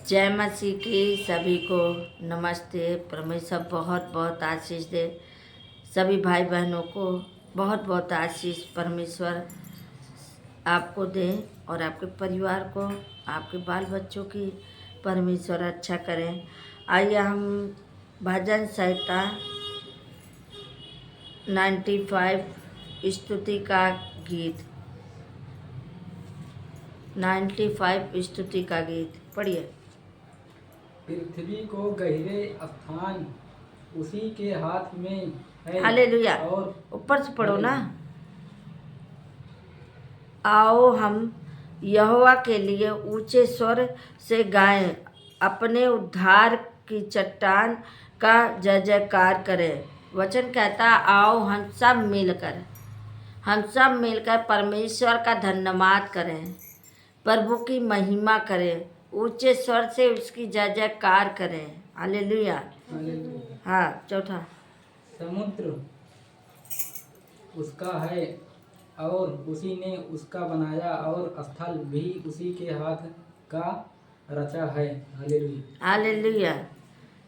जय मसीह की सभी को नमस्ते। परमेश्वर बहुत बहुत आशीष दे। सभी भाई बहनों को बहुत बहुत आशीष परमेश्वर आपको दे और आपके परिवार को, आपके बाल बच्चों की परमेश्वर अच्छा करें। आइए हम भजन संहिता 95 स्तुति का गीत 95 स्तुति का गीत पढ़िए। पृथ्वी को गहरे स्थान उसी के हाथ में है। हालेलुया। और ऊपर से पढ़ो ना। आओ हम यहोवा के लिए ऊंचे स्वर से गाएं, अपने उद्धार की चट्टान का जय जयकार करें। वचन कहता आओ हम सब मिलकर परमेश्वर का धन्यवाद करें, प्रभु की महिमा करें, ऊंचे स्वर से उसकी जय जयकार करें। हालेलुया। हाँ, चौथा। समुद्र उसका है और उसी ने उसका बनाया, और स्थल भी उसी के हाथ का रचा है। हालेलुया। हालेलुया।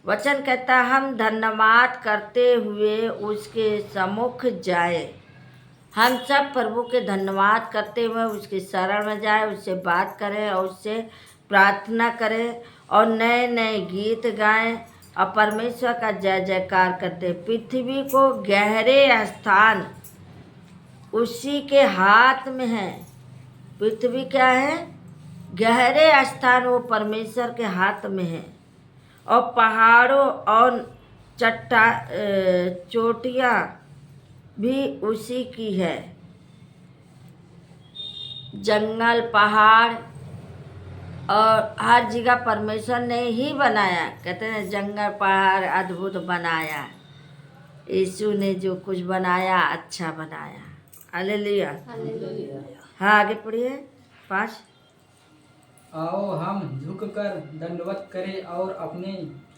वचन कहता हम धन्यवाद करते हुए उसके सम्मुख जाए। हम सब प्रभु के धन्यवाद करते हुए उसके शरण में जाए, उससे बात करें और उससे प्रार्थना करें और नए नए गीत गाएं और परमेश्वर का जय जयकार करते। पृथ्वी को गहरे स्थान उसी के हाथ में है। पृथ्वी क्या है? गहरे स्थान वो परमेश्वर के हाथ में है। और पहाड़ों और चोटियाँ भी उसी की है। जंगल, पहाड़ और हर जगह परमेश्वर ने ही बनाया। कहते हैं जंगल पहाड़ अद्भुत बनाया। यीशु ने जो कुछ बनाया अच्छा बनाया। हालेलुया। हाँ, आगे पढ़िए। 5। आओ हम झुककर दंडवत करें और अपने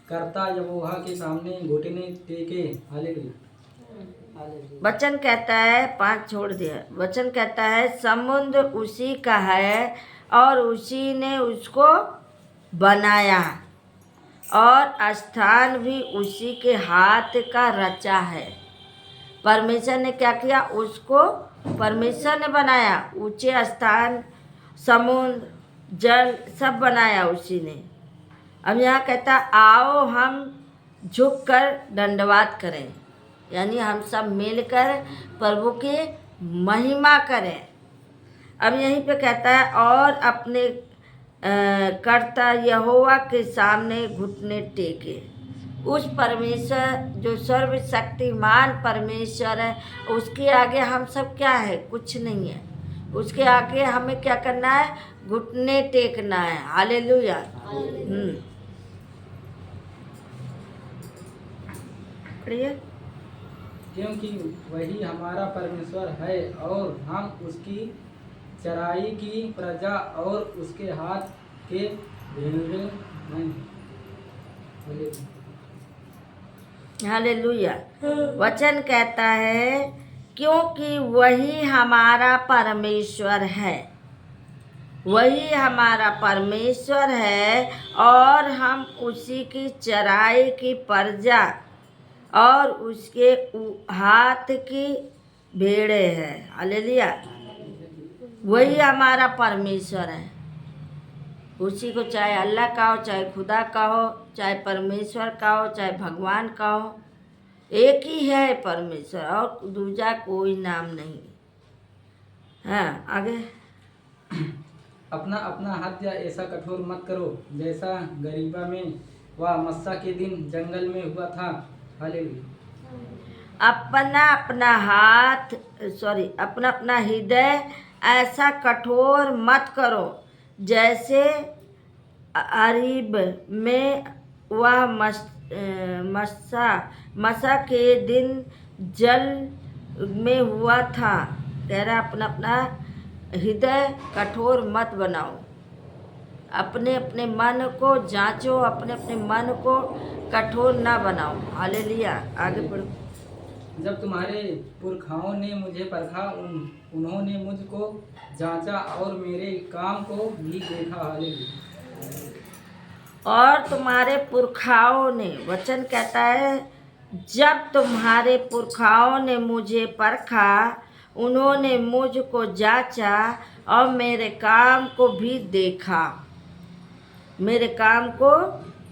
कर्ता यहोवा के सामने घुटने टेके। हालेलुया। वचन कहता है 5 छोड़ दिया। वचन कहता है समुद्र उसी का है और उसी ने उसको बनाया, और स्थान भी उसी के हाथ का रचा है। परमेश्वर ने क्या किया? उसको परमेश्वर ने बनाया। ऊंचे स्थान, समुद्र, जल सब बनाया उसी ने। अब यहाँ कहता आओ हम झुक कर दंडवात करें, यानी हम सब मिलकर प्रभु की महिमा करें। अब यहीं पे कहता है और अपने कर्ता यहोवा के सामने घुटने टेके। उस परमेश्वर जो सर्वशक्तिमान परमेश्वर है, उसके आगे हम सब क्या है? कुछ नहीं है। उसके आगे हमें क्या करना है? घुटने टेकना है। हालेलुया। पढ़िए। क्योंकि वही हमारा परमेश्वर है और हम उसकी चराई की प्रजा और उसके हाथ के भेड़े हैं। हालेलुया। वचन कहता है क्योंकि वही हमारा परमेश्वर है, वही हमारा परमेश्वर है और हम उसी की चराई की प्रजा और उसके हाथ की भेड़े हैं। हालेलुया। वही हमारा परमेश्वर है। उसी को चाहे अल्लाह का हो, चाहे खुदा का हो, चाहे परमेश्वर का हो, चाहे भगवान का हो, एक ही है परमेश्वर और दूसरा कोई नाम नहीं। हाँ, आगे। अपना अपना हत्या ऐसा कठोर मत करो जैसा गरीबा में व मस्सा के दिन जंगल में हुआ था। हालेलुया। अपना अपना हृदय ऐसा कठोर मत करो जैसे अरीब में वह मसा के दिन जल में हुआ था। कह रहा अपना अपना हृदय कठोर मत बनाओ। अपने अपने मन को जांचो, अपने अपने मन को कठोर ना बनाओ। हालेलुया। आगे पढ़ो। जब तुम्हारे पुरखाओं ने मुझे परखा, उन्होंने मुझको जांचा और मेरे काम को भी देखा। हालेलुया। और तुम्हारे पुरखाओं ने, वचन कहता है जब तुम्हारे पुरखाओं ने मुझे परखा, उन्होंने मुझको जांचा और मेरे काम को भी देखा, मेरे काम को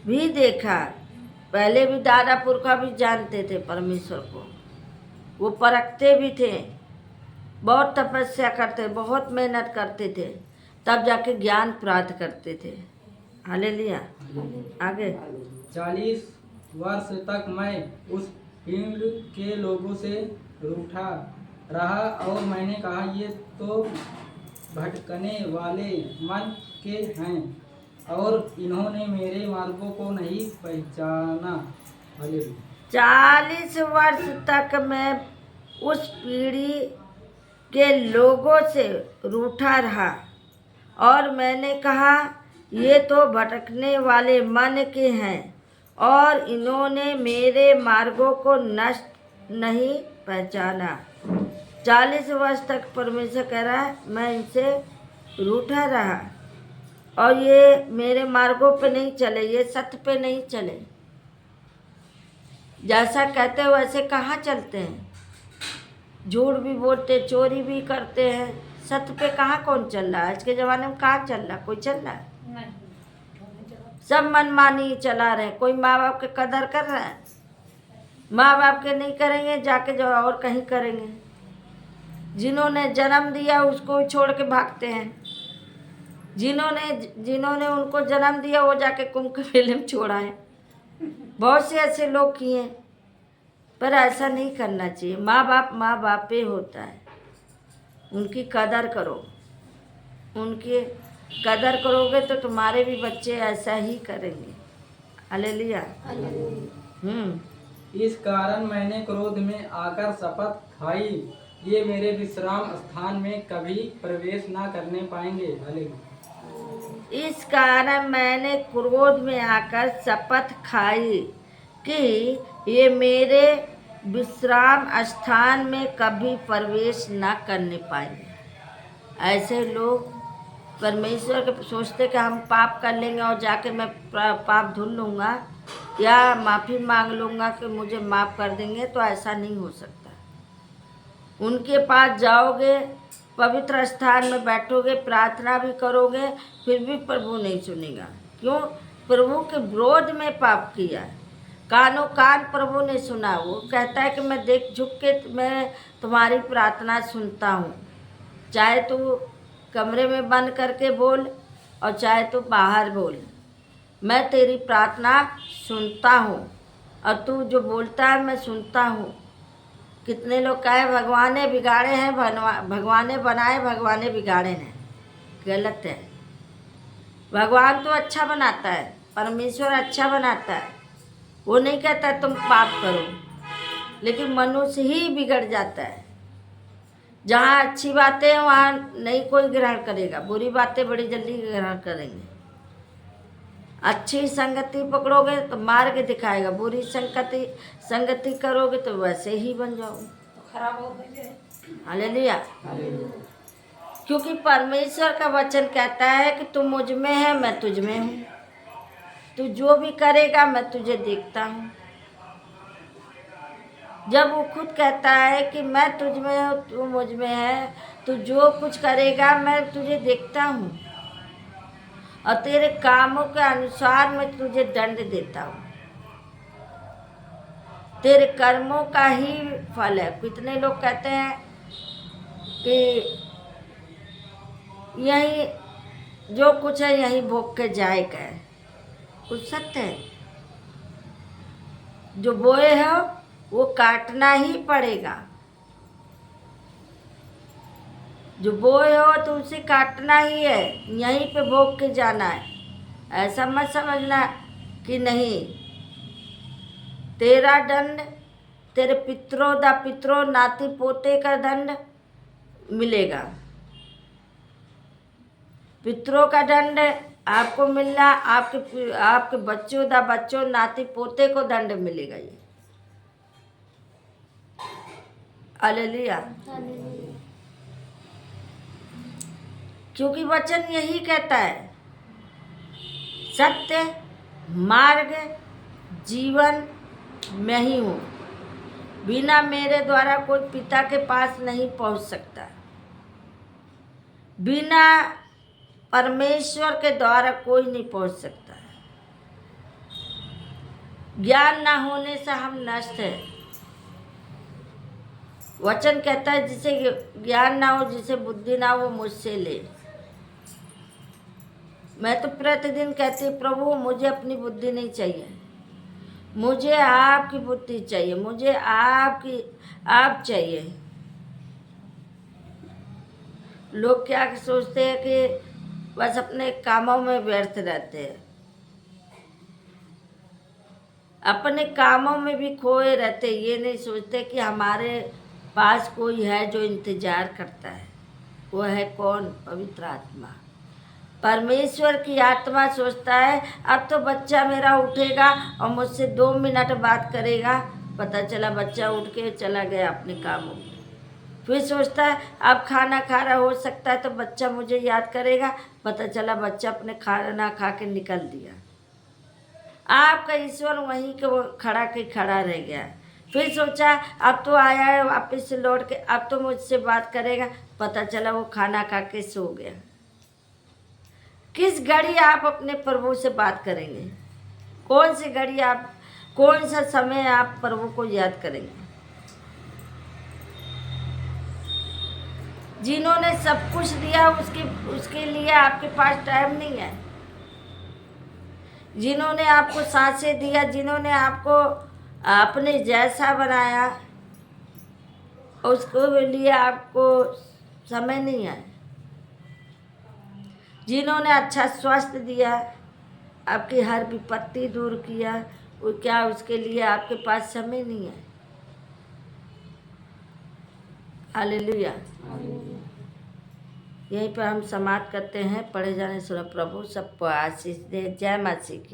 भी देखा। पहले भी दादा पुरखा भी जानते थे परमेश्वर को, वो परखते भी थे, बहुत तपस्या करते, बहुत मेहनत करते थे, तब जाके ज्ञान प्राप्त करते थे। हालेलुया। आगे 40 वर्ष तक मैं उस भीड़ के लोगों से रूठा रहा और मैंने कहा ये तो भटकने वाले मन के हैं और इन्होंने मेरे मार्गों को नहीं पहचाना। हालेलुया। 40 वर्ष तक मैं उस पीढ़ी के लोगों से रूठा रहा और मैंने कहा ये तो भटकने वाले मन के हैं और इन्होंने मेरे मार्गों को नष्ट नहीं पहचाना। 40 वर्ष तक परमेश्वर कह रहा है मैं इनसे रूठा रहा और ये मेरे मार्गों पे नहीं चले, ये सत्य पे नहीं चले। जैसा कहते हो वैसे कहाँ चलते हैं, झूठ भी बोलते, चोरी भी करते हैं, सत्य पे कहाँ कौन चल रहा है। आज के ज़माने में कहाँ चल रहा, कोई चल रहा है? सब मनमानी चला रहे हैं। कोई माँ बाप के कदर कर रहा है? माँ बाप के नहीं करेंगे, जाके जो और कहीं करेंगे। जिन्होंने जन्म दिया उसको छोड़ के भागते हैं, जिन्होंने उनको जन्म दिया वो जाके कुंभ के मेले में छोड़ा है। बहुत से ऐसे लोग किए, पर ऐसा नहीं करना चाहिए। माँ बाप पे होता है, उनकी कदर करो। उनकी कदर करोगे तो तुम्हारे भी बच्चे ऐसा ही करेंगे। हालेलुया। इस कारण मैंने क्रोध में आकर शपथ खाई, ये मेरे विश्राम स्थान में कभी प्रवेश ना करने पाएंगे। हालेलुया। इस कारण मैंने क्रोध में आकर शपथ खाई कि ये मेरे विश्राम स्थान में कभी प्रवेश ना करने पाएंगे। ऐसे लोग परमेश्वर के सोचते कि हम पाप कर लेंगे और जाके मैं पाप धुल लूँगा या माफ़ी मांग लूँगा कि मुझे माफ़ कर देंगे, तो ऐसा नहीं हो सकता। उनके पास जाओगे, पवित्र स्थान में बैठोगे, प्रार्थना भी करोगे, फिर भी प्रभु नहीं सुनेगा। क्यों? प्रभु के विरोध में पाप किया। कानों कान प्रभु ने सुना। वो कहता है कि मैं देख झुक के मैं तुम्हारी प्रार्थना सुनता हूँ, चाहे तू कमरे में बंद करके बोल और चाहे तू बाहर बोल, मैं तेरी प्रार्थना सुनता हूँ और तू जो बोलता है मैं सुनता हूँ। कितने लोग कहे भगवान ने बिगाड़े हैं, भगवान ने बनाए, भगवान ने बिगाड़े हैं। गलत है। भगवान तो अच्छा बनाता है, परमेश्वर अच्छा बनाता है। वो नहीं कहता तुम पाप करो, लेकिन मनुष्य ही बिगड़ जाता है। जहाँ अच्छी बातें हैं वहाँ नहीं कोई ग्रहण करेगा, बुरी बातें बड़ी जल्दी ग्रहण करेंगे। अच्छी संगति पकड़ोगे तो मार्ग दिखाएगा, बुरी संगति करोगे तो वैसे ही बन जाओगे, खराब हो गए। हालेलुया। क्योंकि परमेश्वर का वचन कहता है कि तू मुझ में है, मैं तुझ में हूँ। तू जो भी करेगा मैं तुझे देखता हूँ। जब वो खुद कहता है कि मैं तुझ में हूँ, तू मुझ में है, तू जो कुछ करेगा मैं तुझे देखता हूँ और तेरे कामों के अनुसार मैं तुझे दंड देता हूँ। तेरे कर्मों का ही फल है। कितने लोग कहते हैं कि यही जो कुछ है यही भोग के जाएगा, कुछ सत्य है। जो बोए हो वो काटना ही पड़ेगा। जो बोए हो तो उसे काटना ही है, यहीं पे भोग के जाना है। ऐसा मत समझना कि नहीं, तेरा दंड तेरे पितरों नाती पोते का दंड मिलेगा। पितरों का दंड आपको मिलना, आपके बच्चों नाती पोते को दंड मिलेगा। ये हालेलुया। क्योंकि वचन यही कहता है, सत्य मार्ग जीवन मैं ही हूँ। बिना मेरे द्वारा कोई पिता के पास नहीं पहुँच सकता। बिना परमेश्वर के द्वारा कोई नहीं पहुँच सकता। ज्ञान ना होने से हम नष्ट हैं। वचन कहता है जिसे ज्ञान ना हो, जिसे बुद्धि ना हो, वो मुझसे ले। मैं तो प्रतिदिन कहती हूँ, प्रभु मुझे अपनी बुद्धि नहीं चाहिए, मुझे आपकी बुद्धि चाहिए, मुझे आप चाहिए। लोग क्या सोचते हैं कि बस अपने कामों में व्यर्थ रहते हैं, अपने कामों में भी खोए रहते। ये नहीं सोचते कि हमारे पास कोई है जो इंतजार करता है। वो है कौन? पवित्र आत्मा। परमेश्वर की आत्मा सोचता है अब तो बच्चा मेरा उठेगा और मुझसे 2 मिनट बात करेगा। पता चला बच्चा उठ के चला गया अपने कामों में। फिर सोचता है अब खाना खा रहा, हो सकता है तो बच्चा मुझे याद करेगा। पता चला बच्चा अपने खाना खा के निकल दिया। आपका ईश्वर वहीं के वो खड़ा रह गया। फिर सोचा अब तो आया है वापस से लौट के, अब तो मुझसे बात करेगा। पता चला वो खाना खा के सो गया। किस घड़ी आप अपने प्रभु से बात करेंगे? कौन सी घड़ी आप, कौन सा समय आप प्रभु को याद करेंगे? जिन्होंने सब कुछ दिया उसके लिए आपके पास टाइम नहीं है। जिन्होंने आपको सांसें दिया, जिन्होंने आपको अपने जैसा बनाया, उसको लिए आपको समय नहीं है। जिन्होंने अच्छा स्वास्थ्य दिया, आपकी हर विपत्ति दूर किया, वो क्या उसके लिए आपके पास समय नहीं है? हालेलुया। यहीं पर हम समाप्त करते हैं। पढ़े जाने सुनो। प्रभु सबको आशीष दे। जय मसीह की।